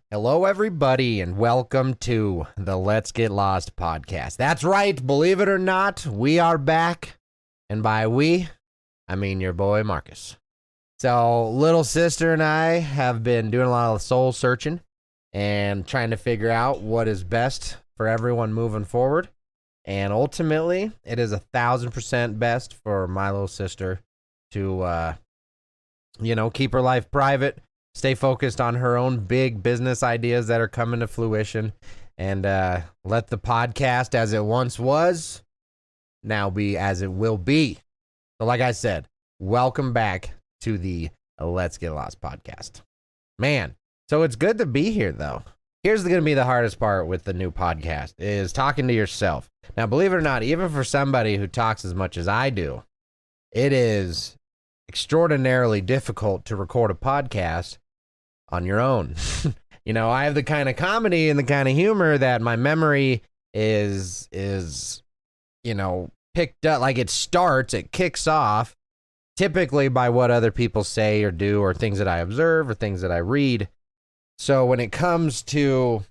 Hello, everybody, and welcome to the Let's Get Lost podcast. That's right, believe it or not, we are back. And by we, I mean your boy Marcus. So, little sister and I have been doing a lot of soul searching and trying to figure out what is best for everyone moving forward. And ultimately, it is 1,000% best for my little sister to, keep her life private. Stay focused on her own big business ideas that are coming to fruition, and let the podcast as it once was now be as it will be. So like I said, welcome back to the Let's Get Lost podcast. Man, so it's good to be here, though. Here's going to be the hardest part with the new podcast is talking to yourself. Now, believe it or not, even for somebody who talks as much as I do, it is extraordinarily difficult to record a podcast on your own. I have the kind of comedy and the kind of humor that my memory is picked up. Like it kicks off typically by what other people say or do or things that I observe or things that I read. So when it comes to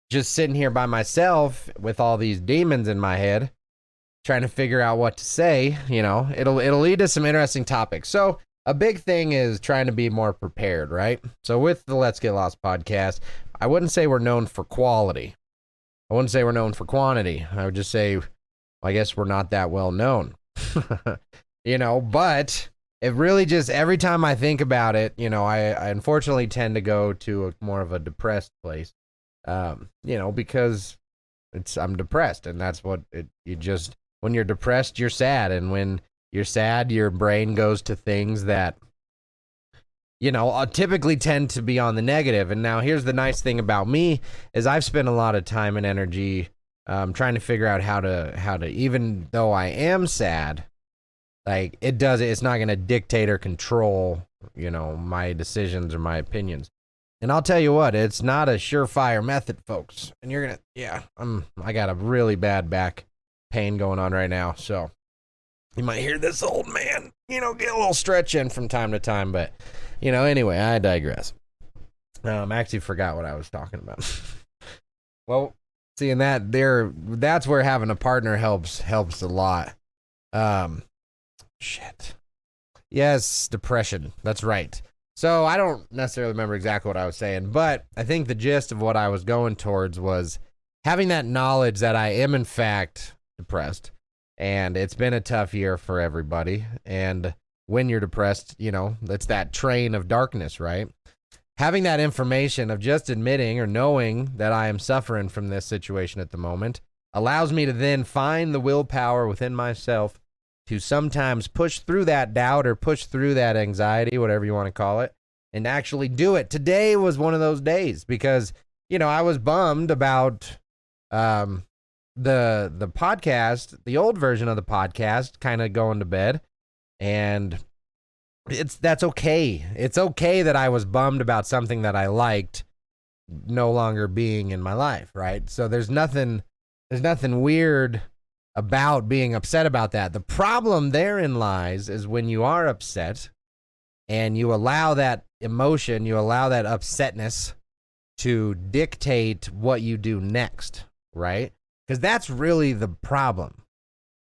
just sitting here by myself with all these demons in my head, trying to figure out what to say, it'll lead to some interesting topics. So a big thing is trying to be more prepared, right? So with the Let's Get Lost podcast, I wouldn't say we're known for quality. I wouldn't say we're known for quantity. I would just say, I guess we're not that well known. But it really just, every time I think about it, I unfortunately tend to go to more of a depressed place, because I'm depressed, and that's what when you're depressed, you're sad, and when you're sad, your brain goes to things that, typically tend to be on the negative. And now here's the nice thing about me is I've spent a lot of time and energy trying to figure out how to, even though I am sad, like it's not going to dictate or control, my decisions or my opinions. And I'll tell you what, it's not a surefire method, folks. And you're going to, I got a really bad back pain going on right now. So you might hear this old man, get a little stretch in from time to time. But, anyway, I digress. I actually forgot what I was talking about. Well, seeing that's where having a partner helps a lot. Shit. Yes, depression. That's right. So I don't necessarily remember exactly what I was saying, but I think the gist of what I was going towards was having that knowledge that I am, in fact, depressed. And it's been a tough year for everybody. And when you're depressed, it's that train of darkness, right? Having that information of just admitting or knowing that I am suffering from this situation at the moment allows me to then find the willpower within myself to sometimes push through that doubt or push through that anxiety, whatever you want to call it, and actually do it. Today was one of those days because, I was bummed about the podcast, the old version of the podcast, kind of going to bed, and that's okay. It's okay that I was bummed about something that I liked no longer being in my life, right? So there's nothing weird about being upset about that. The problem therein lies is when you are upset and you allow that emotion, you allow that upsetness to dictate what you do next, right? Because that's really the problem.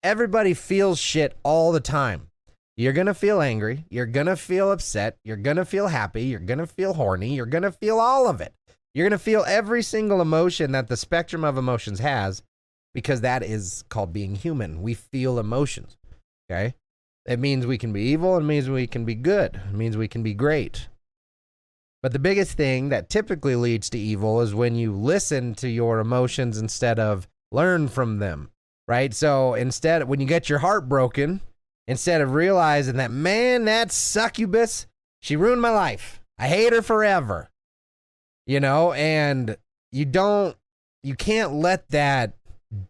Everybody feels shit all the time. You're going to feel angry. You're going to feel upset. You're going to feel happy. You're going to feel horny. You're going to feel all of it. You're going to feel every single emotion that the spectrum of emotions has, because that is called being human. We feel emotions, okay? It means we can be evil. It means we can be good. It means we can be great. But the biggest thing that typically leads to evil is when you listen to your emotions instead of learn from them, right? So instead, when you get your heart broken, instead of realizing that, man, that succubus, she ruined my life. I hate her forever, and you can't let that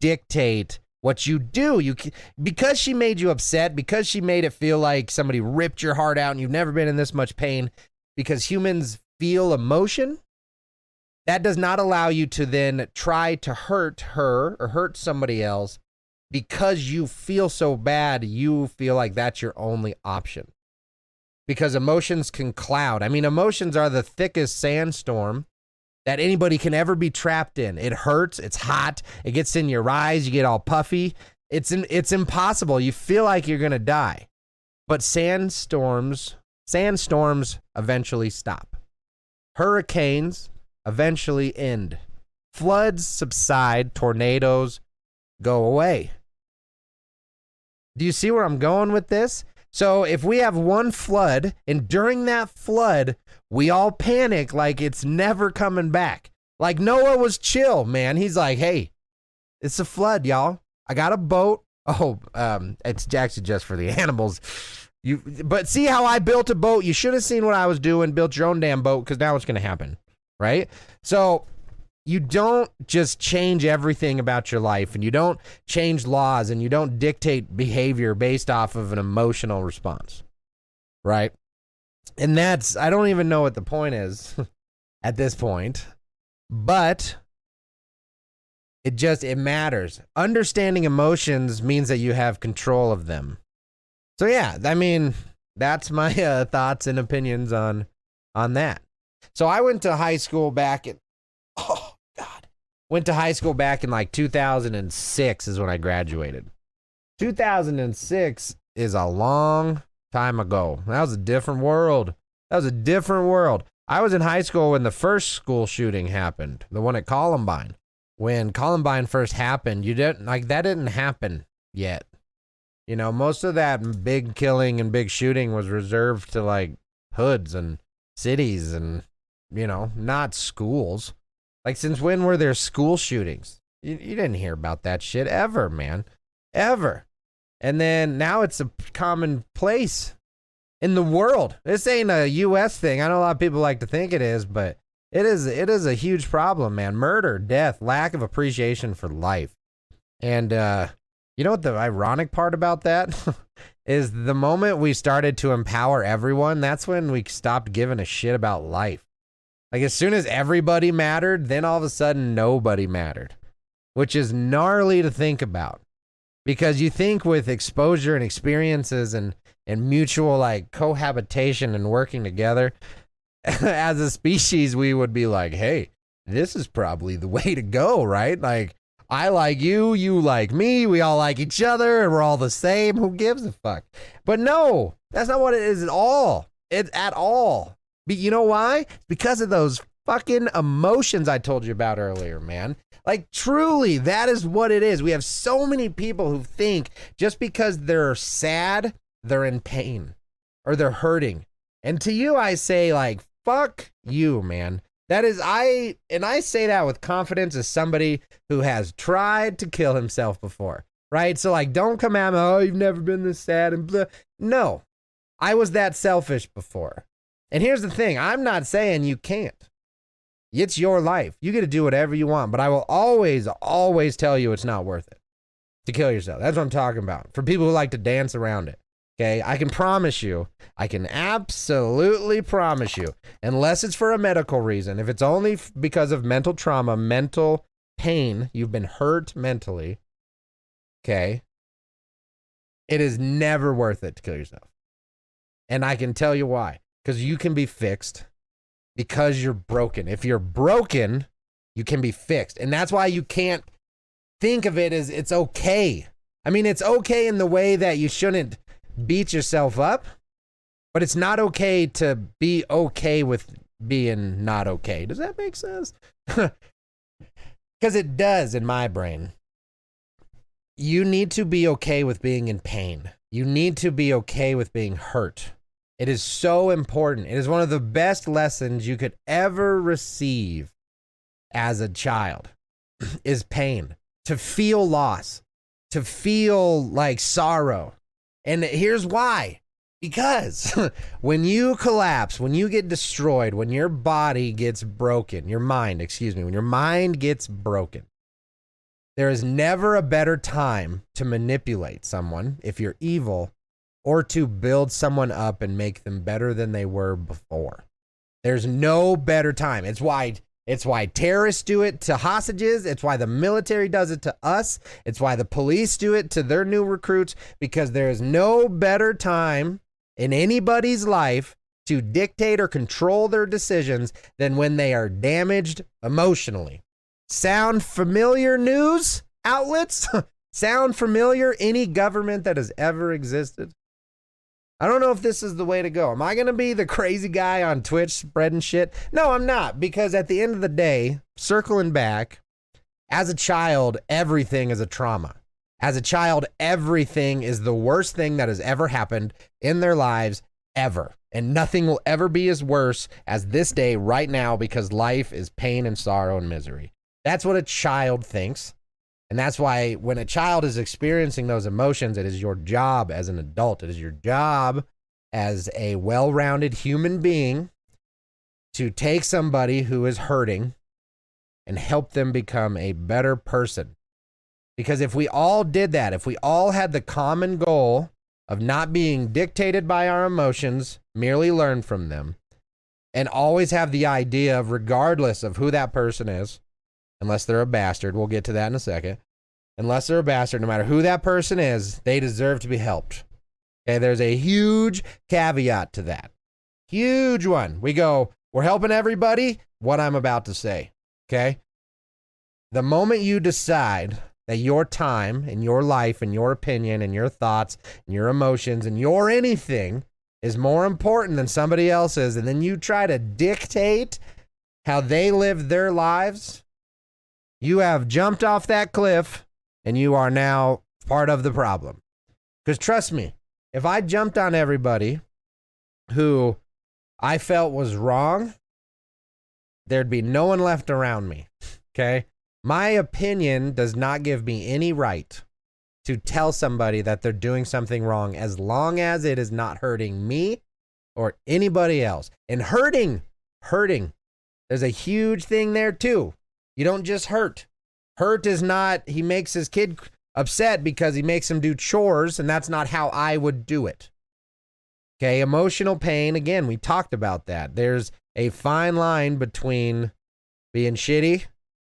dictate what you do. Because she made you upset, because she made it feel like somebody ripped your heart out and you've never been in this much pain, because humans feel emotion, that does not allow you to then try to hurt her or hurt somebody else because you feel so bad. You feel like that's your only option. because emotions can cloud. I mean, emotions are the thickest sandstorm that anybody can ever be trapped in. It hurts. It's hot. It gets in your eyes. You get all puffy. It's impossible. You feel like you're going to die. But sandstorms eventually stop. Hurricanes eventually end. Floods subside. Tornadoes go away. Do you see where I'm going with this? So if we have one flood, and during that flood, we all panic like it's never coming back. Like Noah was chill, man. He's like, hey, it's a flood, y'all. I got a boat. Oh, it's actually just for the animals. But see how I built a boat? You should have seen what I was doing. Built your own damn boat, because now what's going to happen, right? So you don't just change everything about your life, and you don't change laws, and you don't dictate behavior based off of an emotional response, right? And I don't even know what the point is at this point, but it matters. Understanding emotions means that you have control of them. So yeah, I mean, that's my thoughts and opinions on that. So I went to high school back in, like 2006 is when I graduated. 2006 is a long time ago. That was a different world. I was in high school when the first school shooting happened, the one at Columbine. When Columbine first happened, that didn't happen yet. You know, most of that big killing and big shooting was reserved to like hoods and cities and, you know, not schools. Like, since when were there school shootings? You didn't hear about that shit ever, man. Ever. And then now it's a commonplace in the world. This ain't a U.S. thing. I know a lot of people like to think it is, but it is a huge problem, man. Murder, death, lack of appreciation for life. And you know what the ironic part about that is? The moment we started to empower everyone, that's when we stopped giving a shit about life. Like, as soon as everybody mattered, then all of a sudden nobody mattered, which is gnarly to think about, because you think with exposure and experiences and mutual like cohabitation and working together as a species, we would be like, hey, this is probably the way to go, right? Like, I like you, you like me, we all like each other, and we're all the same. Who gives a fuck? But no, that's not what it is at all. It's at all. But you know why? Because of those fucking emotions I told you about earlier, man. Like, truly, that is what it is. We have so many people who think just because they're sad, they're in pain or they're hurting. And to you, I say, like, fuck you, man. That is, I say that with confidence as somebody who has tried to kill himself before, right? So, like, don't come at me, oh, you've never been this sad and blah. No, I was that selfish before. And here's the thing, I'm not saying you can't. It's your life. You get to do whatever you want, but I will always, always tell you it's not worth it to kill yourself. That's what I'm talking about. For people who like to dance around it. Okay, I can promise you, I can absolutely promise you, unless it's for a medical reason, if it's only because of mental trauma, mental pain, you've been hurt mentally, okay, it is never worth it to kill yourself. And I can tell you why. Because you can be fixed because you're broken. If you're broken, you can be fixed. And that's why you can't think of it as it's okay. I mean, it's okay in the way that you shouldn't beat yourself up, but it's not okay to be okay with being not okay. Does that make sense? Because it does in my brain. You need to be okay with being in pain. You need to be okay with being hurt. It is so important. It is one of the best lessons you could ever receive as a child is pain. To feel loss, to feel like sorrow. And here's why. Because when you collapse, when you get destroyed, when your body gets broken, when your mind gets broken, there is never a better time to manipulate someone if you're evil, or to build someone up and make them better than they were before. There's no better time. It's why terrorists do it to hostages. It's why the military does it to us. It's why the police do it to their new recruits, because there is no better time in anybody's life to dictate or control their decisions than when they are damaged emotionally. Sound familiar, news outlets? Sound familiar, any government that has ever existed? I don't know if this is the way to go. Am I going to be the crazy guy on Twitch spreading shit? No, I'm not, because at the end of the day, circling back, as a child, everything is a trauma. As a child, everything is the worst thing that has ever happened in their lives ever. And nothing will ever be as worse as this day right now, because life is pain and sorrow and misery. That's what a child thinks. And that's why when a child is experiencing those emotions, it is your job as an adult, it is your job as a well-rounded human being to take somebody who is hurting and help them become a better person. Because if we all did that, if we all had the common goal of not being dictated by our emotions, merely learn from them, and always have the idea of, regardless of who that person is, unless they're a bastard, we'll get to that in a second. Unless they're a bastard, no matter who that person is, they deserve to be helped. Okay, there's a huge caveat to that. Huge one. We're helping everybody, what I'm about to say. Okay? The moment you decide that your time and your life and your opinion and your thoughts and your emotions and your anything is more important than somebody else's, and then you try to dictate how they live their lives, you have jumped off that cliff and you are now part of the problem. Because trust me, if I jumped on everybody who I felt was wrong, there'd be no one left around me. Okay? My opinion does not give me any right to tell somebody that they're doing something wrong, as long as it is not hurting me or anybody else. And hurting, there's a huge thing there too. You don't just hurt. Hurt is not, he makes his kid upset because he makes him do chores, and that's not how I would do it. Okay, emotional pain, again, we talked about that. There's a fine line between being shitty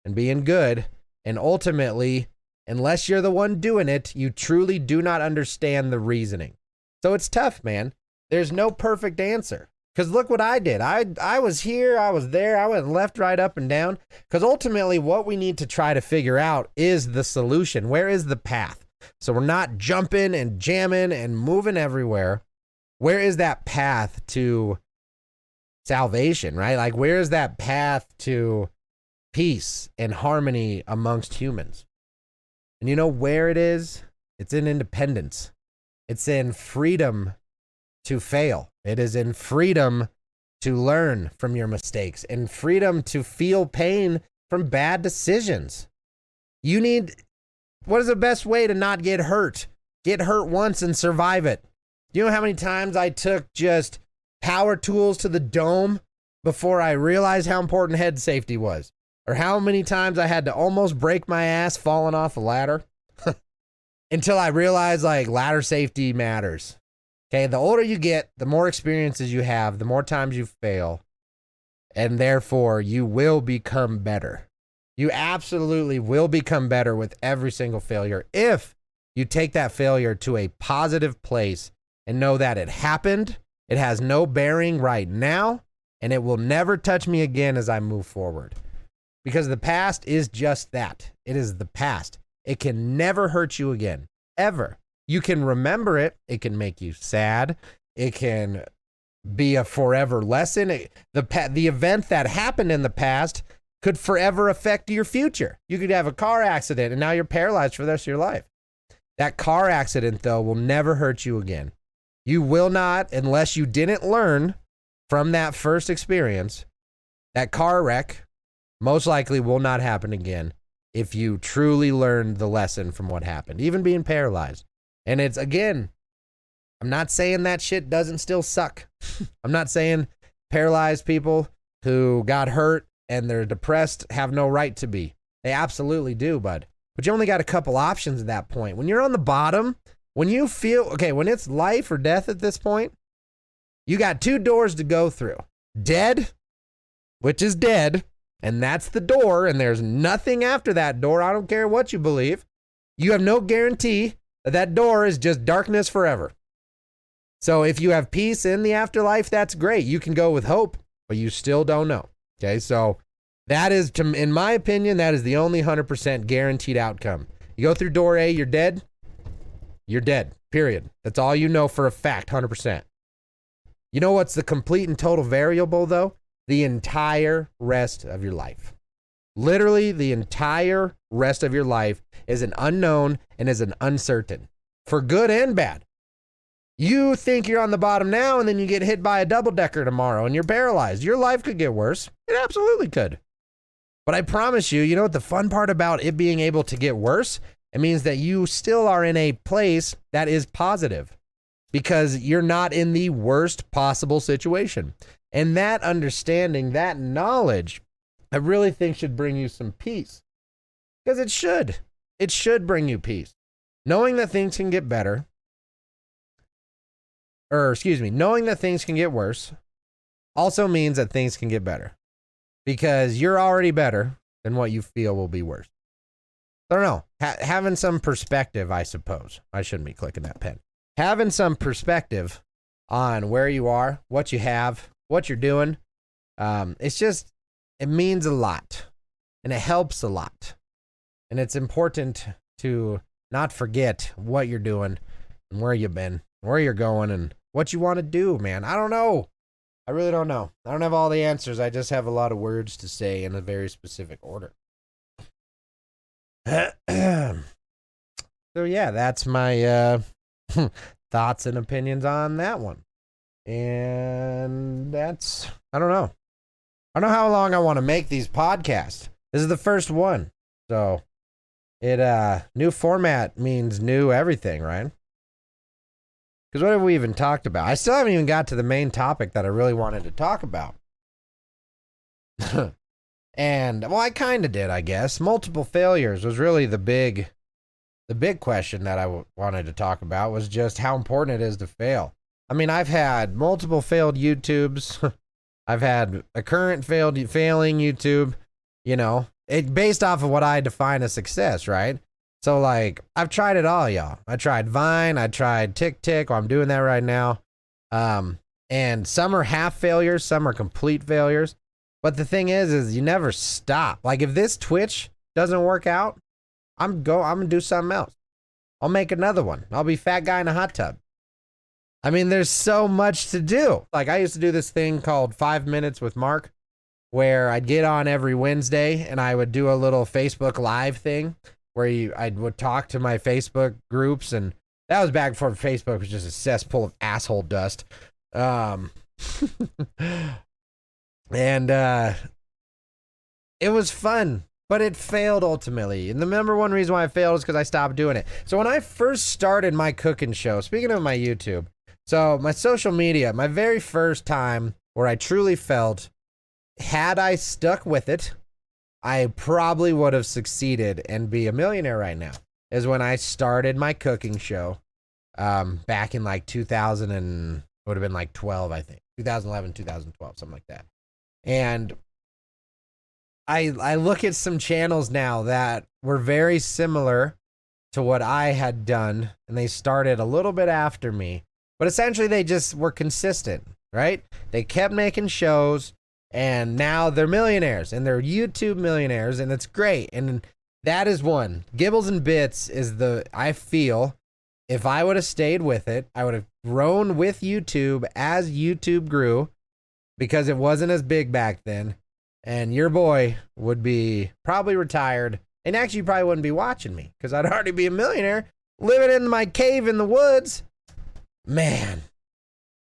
and being good, and ultimately, unless you're the one doing it, you truly do not understand the reasoning. So it's tough, man. There's no perfect answer. Because look what I did. I was here, I was there, I went left, right, up, and down. Because ultimately, what we need to try to figure out is the solution. Where is the path? So we're not jumping and jamming and moving everywhere. Where is that path to salvation, right? Like, where is that path to peace and harmony amongst humans? And you know where it is? It's in independence. It's in freedom to fail. It is in freedom to learn from your mistakes and freedom to feel pain from bad decisions. What is the best way to not get hurt? Get hurt once and survive it. You know how many times I took just power tools to the dome before I realized how important head safety was? Or how many times I had to almost break my ass falling off a ladder until I realized, like, ladder safety matters. Okay, the older you get, the more experiences you have, the more times you fail, and therefore you will become better. You absolutely will become better with every single failure if you take that failure to a positive place and know that it happened, it has no bearing right now, and it will never touch me again as I move forward. Because the past is just that. It is the past. It can never hurt you again, ever. You can remember it. It can make you sad. It can be a forever lesson. The event that happened in the past could forever affect your future. You could have a car accident and now you're paralyzed for the rest of your life. That car accident, though, will never hurt you again. You will not, unless you didn't learn from that first experience. That car wreck most likely will not happen again if you truly learned the lesson from what happened, even being paralyzed. And it's, again, I'm not saying that shit doesn't still suck. I'm not saying paralyzed people who got hurt and they're depressed have no right to be. They absolutely do, bud. But you only got a couple options at that point. When you're on the bottom, when you feel, okay, when it's life or death at this point, you got two doors to go through. Dead, which is dead, and that's the door, and there's nothing after that door. I don't care what you believe. You have no guarantee that door is just darkness forever. So if you have peace in the afterlife, that's great. You can go with hope, but you still don't know. Okay, so that is, in my opinion, that is the only 100% guaranteed outcome. You go through door A, you're dead. You're dead, period. That's all you know for a fact, 100%. You know what's the complete and total variable, though? The entire rest of your life. Literally, the entire rest of your life is an unknown and is an uncertain, for good and bad. You think you're on the bottom now, and then you get hit by a double-decker tomorrow, and you're paralyzed. Your life could get worse. It absolutely could. But I promise you, you know what the fun part about it being able to get worse? It means that you still are in a place that is positive because you're not in the worst possible situation. And that understanding, that knowledge, I really think should bring you some peace. Because it should. It should bring you peace. Knowing that things can get better, knowing that things can get worse also means that things can get better. Because you're already better than what you feel will be worse. I don't know. Having some perspective, I suppose. I shouldn't be clicking that pen. Having some perspective on where you are, what you have, what you're doing. It means a lot. And it helps a lot. And it's important to not forget what you're doing and where you've been, where you're going, and what you want to do, man. I don't know. I really don't know. I don't have all the answers. I just have a lot of words to say in a very specific order. So yeah, that's my thoughts and opinions on that one. And that's, I don't know. I don't know how long I want to make these podcasts. This is the first one. So new format means new everything, right? Because what have we even talked about? I still haven't even got to the main topic that I really wanted to talk about. And, well, I kind of did, I guess. Multiple failures was really the big question that I wanted to talk about, was just how important it is to fail. I mean, I've had multiple failed YouTubes. I've had a current failing YouTube, you know, it based off of what I define as success, right? So, like, I've tried it all, y'all. I tried Vine. I tried TikTok. Well, I'm doing that right now. And some are half failures. Some are complete failures. But the thing is you never stop. Like, if this Twitch doesn't work out, I'm going to do something else. I'll make another one. I'll be fat guy in a hot tub. I mean, there's so much to do. Like, I used to do this thing called 5 Minutes with Mark, where I'd get on every Wednesday and I would do a little Facebook Live thing where I would talk to my Facebook groups, and that was back before Facebook was just a cesspool of asshole dust. And it was fun, but it failed ultimately. And the number one reason why I failed is because I stopped doing it. So when I first started my cooking show, speaking of my YouTube, so my social media, my very first time where I truly felt, had I stuck with it, I probably would have succeeded and be a millionaire right now, is when I started my cooking show back in like 2000 and would have been like 12, I think. 2011, 2012, something like that. And I look at some channels now that were very similar to what I had done, and they started a little bit after me, but essentially they just were consistent, right? They kept making shows, and now they're millionaires, and they're YouTube millionaires, and it's great. And that is one. Gibbles and Bits is I feel, if I would have stayed with it, I would have grown with YouTube as YouTube grew, because it wasn't as big back then. And your boy would be probably retired. And actually, you probably wouldn't be watching me, because I'd already be a millionaire living in my cave in the woods. Man.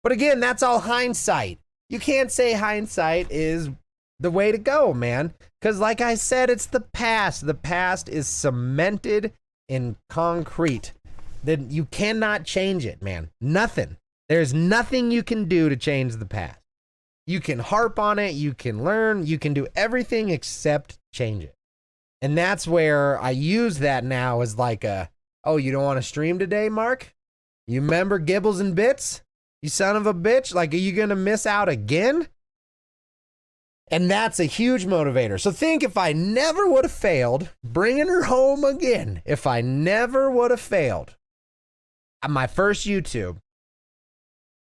But again, that's all hindsight. You can't say hindsight is the way to go, man. Because like I said, it's the past. The past is cemented in concrete. Then you cannot change it, man. Nothing. There's nothing you can do to change the past. You can harp on it. You can learn. You can do everything except change it. And that's where I use that now as like oh, you don't want to stream today, Mark? You remember Gibbles and Bits? You son of a bitch. Like, are you going to miss out again? And that's a huge motivator. So think, if I never would have failed, bringing her home again, if I never would have failed, my first YouTube,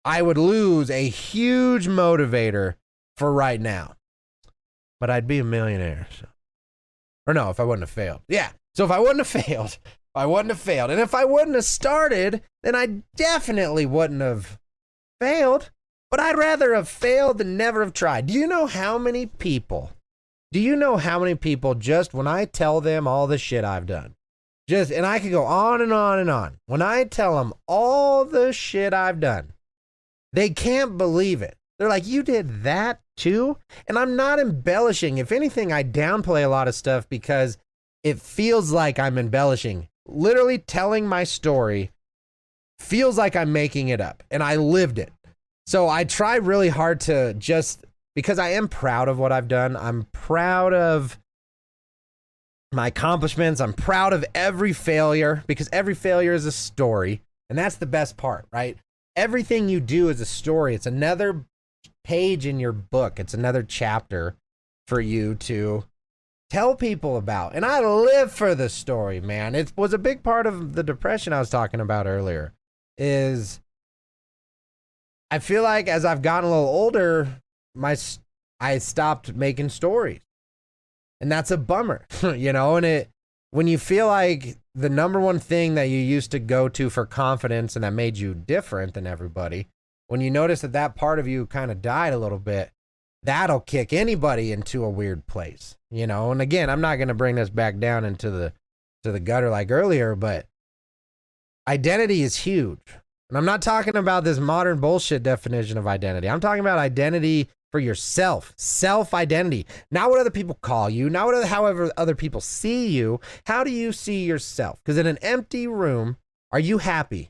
I would lose a huge motivator for right now. But I'd be a millionaire. So. Or no, if I wouldn't have failed. Yeah. So if I wouldn't have failed, and if I wouldn't have started, then I definitely wouldn't have failed. But I'd rather have failed than never have tried. Do you know how many people just when I tell them all the shit I've done, and I could go on and on and on. When I tell them all the shit I've done, they can't believe it. They're like, you did that too? And I'm not embellishing. If anything, I downplay a lot of stuff because it feels like I'm embellishing. Literally telling my story feels like I'm making it up, and I lived it. So I try really hard to just, because I am proud of what I've done. I'm proud of my accomplishments. I'm proud of every failure, because every failure is a story. And that's the best part, right? Everything you do is a story. It's another page in your book. It's another chapter for you to tell people about. And I live for the story, man. It was a big part of the depression I was talking about earlier. Is I feel like as I've gotten a little older, I stopped making stories. And that's a bummer, you know? And when you feel like the number one thing that you used to go to for confidence and that made you different than everybody, when you notice that part of you kind of died a little bit, that'll kick anybody into a weird place, you know? And again, I'm not going to bring this back down into the gutter like earlier, but identity is huge. And I'm not talking about this modern bullshit definition of identity. I'm talking about identity for yourself, self-identity, not what other people call you, not however other people see you. How do you see yourself? Because in an empty room, are you happy?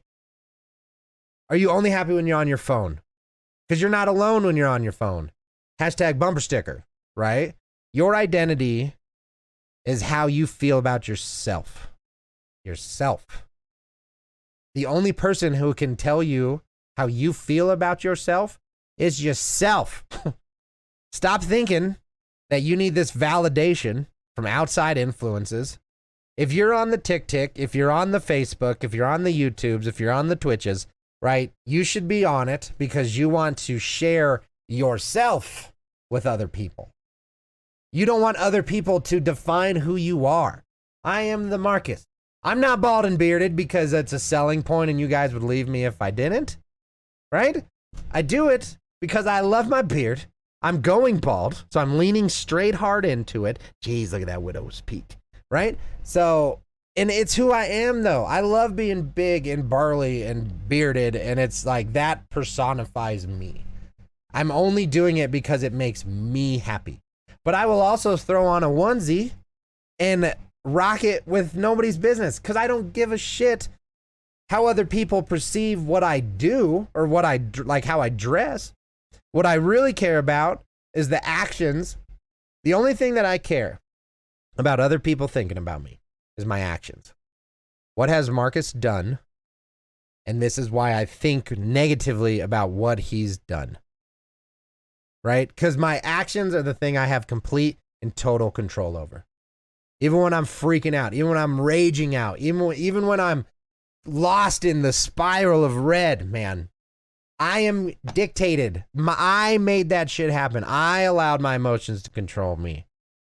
Are you only happy when you're on your phone? Because you're not alone when you're on your phone. Hashtag bumper sticker, right? Your identity is how you feel about yourself. Yourself. The only person who can tell you how you feel about yourself is yourself. Stop thinking that you need this validation from outside influences. If you're on the TikTok, if you're on the Facebook, if you're on the YouTubes, if you're on the Twitches, right? You should be on it because you want to share yourself with other people. You don't want other people to define who you are. I am the Marcus. I'm not bald and bearded because it's a selling point and you guys would leave me if I didn't, right? I do it because I love my beard. I'm going bald, so I'm leaning straight hard into it. Jeez, look at that widow's peak, right? So, and it's who I am though. I love being big and burly and bearded, and it's like that personifies me. I'm only doing it because it makes me happy. But I will also throw on a onesie and rock it with nobody's business because I don't give a shit how other people perceive what I do or what I like, how I dress. What I really care about is the actions. The only thing that I care about other people thinking about me is my actions. What has Marcus done? And this is why I think negatively about what he's done. Right? Because my actions are the thing I have complete and total control over. Even when I'm freaking out, even when I'm raging out, even when I'm lost in the spiral of red, man, I am dictated. I made that shit happen. I allowed my emotions to control me.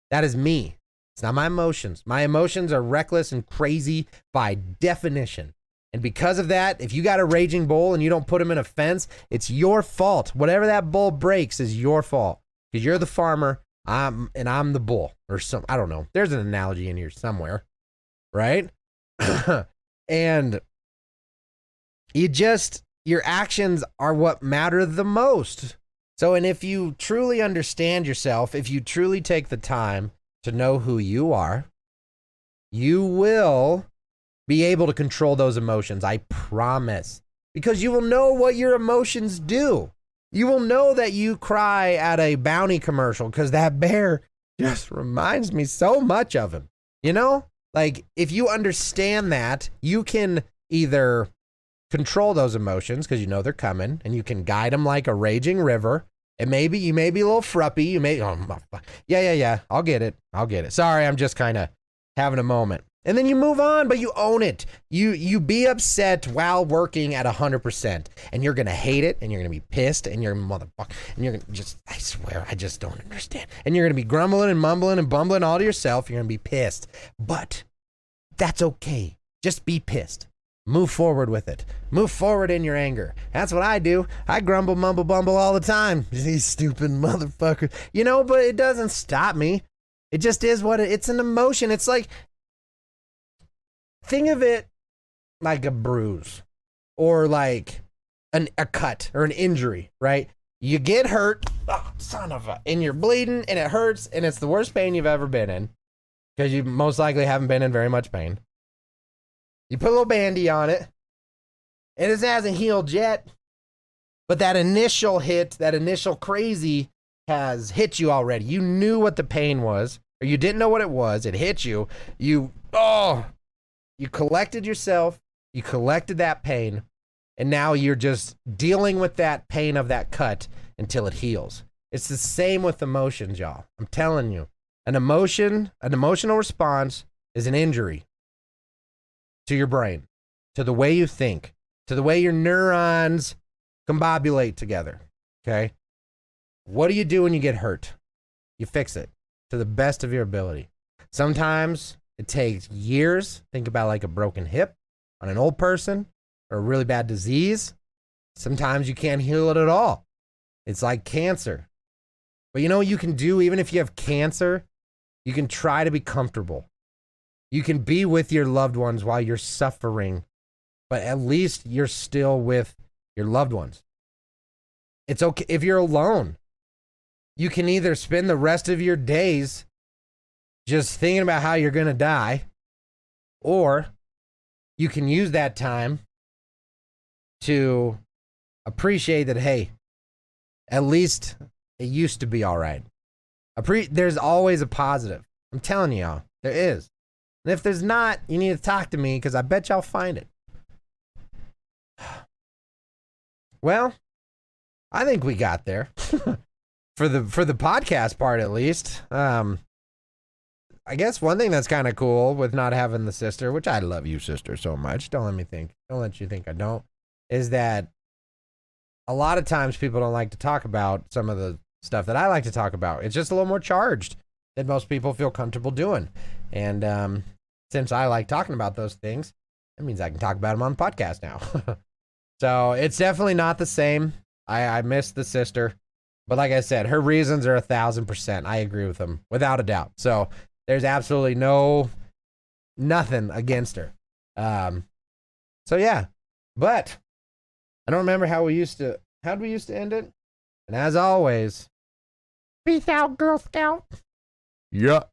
That is me. It's not my emotions. My emotions are reckless and crazy by definition. And because of that, if you got a raging bull and you don't put him in a fence, it's your fault. Whatever that bull breaks is your fault because you're the farmer. I'm the bull or some, I don't know. There's an analogy in here somewhere, right? And your actions are what matter the most. So, and if you truly understand yourself, if you truly take the time to know who you are, you will be able to control those emotions. I promise, because you will know what your emotions do. You will know that you cry at a Bounty commercial because that bear just reminds me so much of him. You know, like if you understand that, you can either control those emotions because you know they're coming and you can guide them like a raging river. And maybe you may be a little fruppy. You may, yeah. I'll get it. Sorry, I'm just kind of having a moment. And then you move on, but you own it. You be upset while working at 100%. And you're going to hate it, and you're going to be pissed, and you're motherfucker. And you're going to just, I swear, I just don't understand. And you're going to be grumbling and mumbling and bumbling all to yourself. You're going to be pissed. But that's okay. Just be pissed. Move forward with it. Move forward in your anger. That's what I do. I grumble, mumble, bumble all the time. These stupid motherfuckers. You know, but it doesn't stop me. It just is what it's an emotion. It's like, think of it like a bruise or like a cut or an injury, right? You get hurt, and you're bleeding and it hurts and it's the worst pain you've ever been in because you most likely haven't been in very much pain. You put a little bandy on it, and it hasn't healed yet, but that initial hit, that initial crazy has hit you already. You knew what the pain was, or you didn't know what it was. It hit you. You collected yourself, you collected that pain, and now you're just dealing with that pain of that cut until it heals. It's the same with emotions, y'all. I'm telling you, an emotional response is an injury to your brain, to the way you think, to the way your neurons combobulate together, okay? What do you do when you get hurt? You fix it to the best of your ability. Sometimes it takes years. Think about like a broken hip on an old person or a really bad disease. Sometimes you can't heal it at all. It's like cancer. But you know what you can do even if you have cancer? You can try to be comfortable. You can be with your loved ones while you're suffering, but at least you're still with your loved ones. It's okay if you're alone. You can either spend the rest of your days just thinking about how you're going to die, or you can use that time to appreciate that, hey, at least it used to be all right. There's always a positive. I'm telling y'all, there is. And if there's not, you need to talk to me because I bet y'all find it. Well, I think we got there for the podcast part, at least. I guess one thing that's kind of cool with not having the sister, which I love you, sister, so much. Don't let you think I don't, is that a lot of times people don't like to talk about some of the stuff that I like to talk about. It's just a little more charged than most people feel comfortable doing. And since I like talking about those things, that means I can talk about them on the podcast now. So it's definitely not the same. I miss the sister. But like I said, her reasons are 1,000%. I agree with them without a doubt. So there's absolutely nothing against her. So yeah, but I don't remember how we used to end it. And as always, peace out, Girl Scout. Yeah.